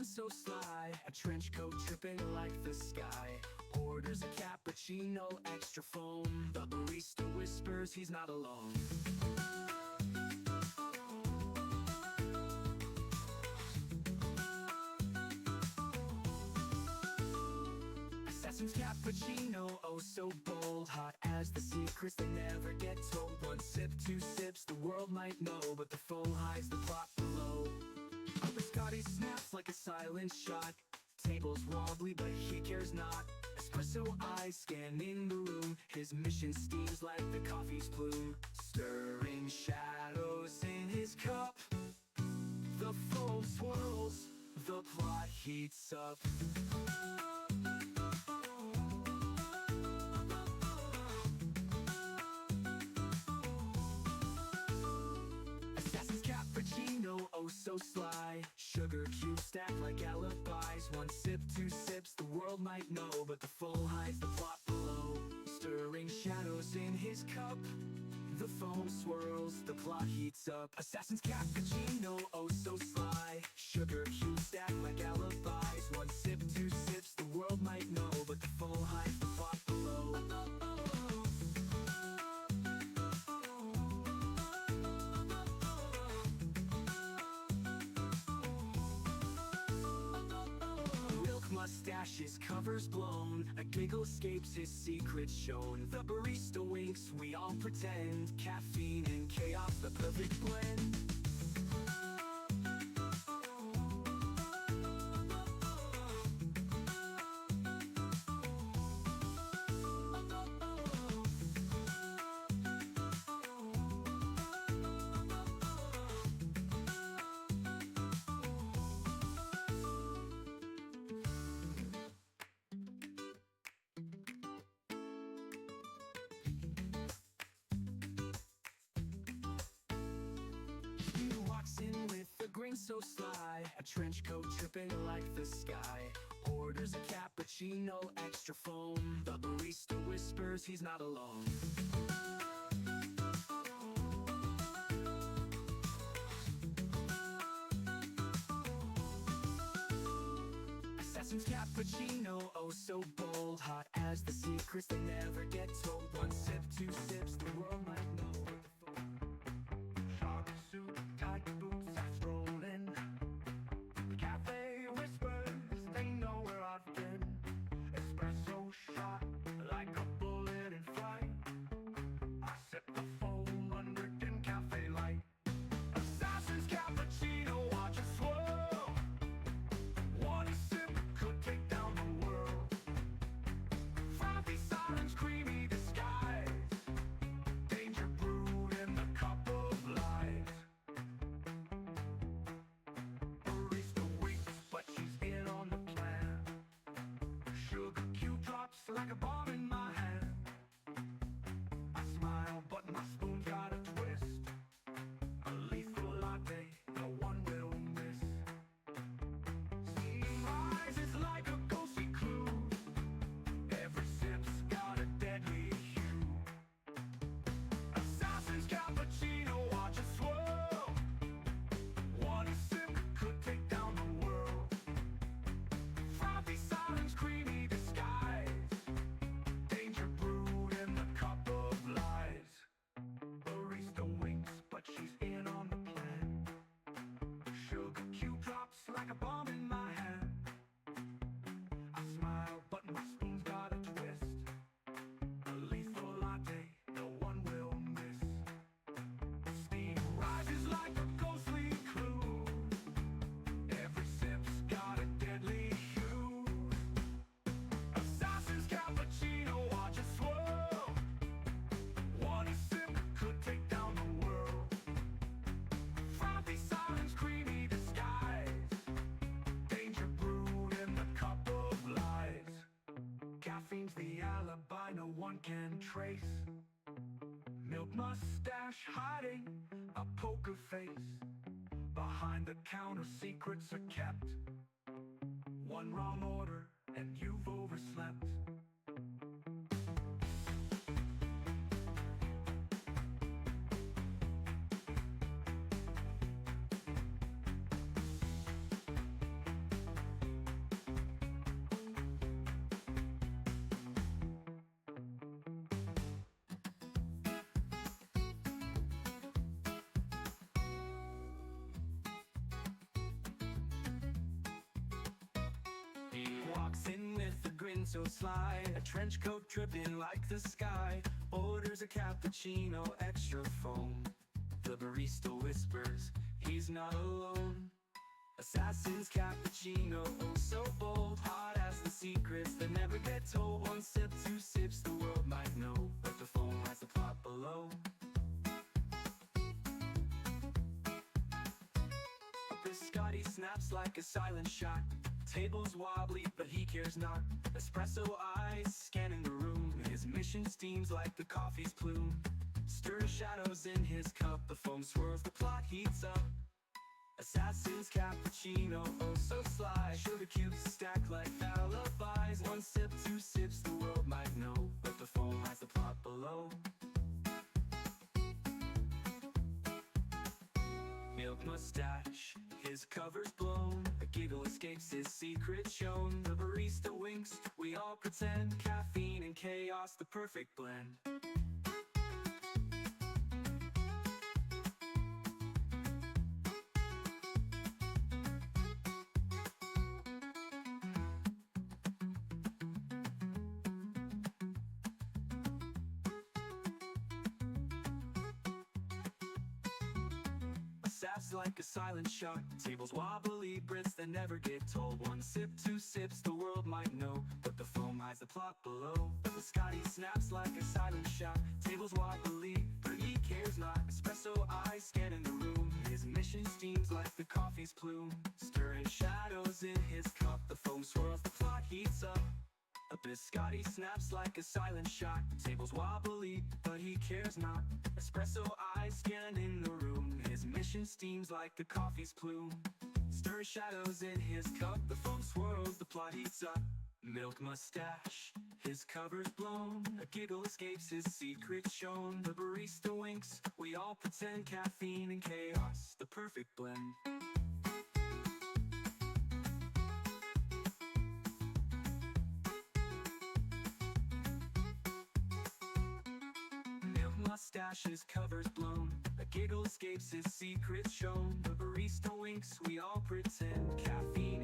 grin so sly, a trench coat dripping like the sky. Orders a cappuccino, extra foam. The barista whispers he's not alone. Assassin's cappuccino, oh so bold. Hot as the secrets they never get told. One sip, two sips, the world might know, but the foam hides the plot below. A biscotti snaps like a silent shot. Tables wobbly, but he cares not. Espresso eyes scanning the room. His mission steams like the coffee's plume. Stirring shadows in his cup. The foam swirls, the plot heats up. Cappuccino, oh so sly. Sugar cubes stacked like alibis. One sip, two sips, the world might know, but the foam hides the plot below. Stirring shadows in his cup. The foam swirls, the plot heats up. Assassin's cappuccino, oh so sly. Sugar cubes stacked like alibis. One sip, two sips, the world might know, but the foam hides the plot below. Mustaches, covers blown. A giggle escapes, his secrets shown. The barista winks, we all pretend. Caffeine and chaos, the perfect blend. In with a grin so sly, a trench coat dripping like the sky. Orders a cappuccino, extra foam. The barista whispers he's not alone. Assassin's cappuccino, oh so bold. Hot as the secrets they never get told. One sip, two sips, the world might know. Shark suit, tight boots, fast rolling. Cafe whispers, they know where I've been. Espresso shot like a bullet in flight. I sip the foam under dim cafe light. Assassin's cappuccino, watch it swirl. One sip could take down the world. Frothy silence, creamy disguise. Danger brewed in the cup of lies. Barista winks, but she's in on the plan. Sugar cube drops like a bomb in my hand. I smile, but my spoon's got a twist. A lethal latte, no one will miss. Steam rises like a ghostly clue. Every sip's got a deadly hue. Assassin's cappuccino, watch it swirl. One sip could take down the world. Frothy silence, creamy disguise. Danger brewed in the cup of lies. Barista winks, but she's in on the plan. Sugar cube drops like a bomb in my hand. I smile, but my spoon's got a twist. A lethal latte, no one will miss. Steam rises like a ghostly clue. Every sip's got a deadly hue. Assassin's cappuccino, watch it swirl. One sip could take down the world. Frothy silence, creamy disguise. Danger brewed in the cup of lies. Caffeine's the alibi no one can trace. Milk mustache hiding a poker face. Behind the counter secrets are kept. One wrong order and you've overslept. so sly, a trench coat dripping like the sky. Orders a cappuccino, extra foam. The barista whispers, he's not alone. Assassin's cappuccino, oh so bold. Hot as the secrets that never get told. One sip, two sips, the world might know, but the foam has the plot below. Biscotti snaps like a silent shot. Tables wobbly, but he cares not. Espresso eyes scanning the room. His mission steams like the coffee's plume. Stir shadows in his cup, the foam swirls, the plot heats up. Assassin's cappuccino, oh so sly. Sugar cubes stack like alibis. One sip, two sips, the world might know, but the foam has the plot below. Milk mustache, his cover's blown. A giggle escapes, his secret shown. The barista winks, we all pretend. Caffeine and chaos, the perfect blend. Saps like a silent shot. Tables wobbly, Brits that never get told. One sip, two sips, the world might know, but the foam hides the plot below. But the Scotty snaps like a silent shot. Tables wobbly, but he cares not. Espresso eyes scanning the room. His mission steams like the coffee's plume. Stirring shadows in his cup, the foam swirls, the plot heats up. A biscotti snaps like a silent shot. Tables wobbly, but he cares not. Espresso eyes scanning the room. His mission steams like the coffee's plume. Stir shadows in his cup, the foam swirls, the plot heats up. Milk mustache, his cover's blown. A giggle escapes, his secret shown. The barista winks, we all pretend. Caffeine and chaos, the perfect blend. Mustache's cover's blown. A giggle escapes, his secret shown. The barista winks, we all pretend. Caffeine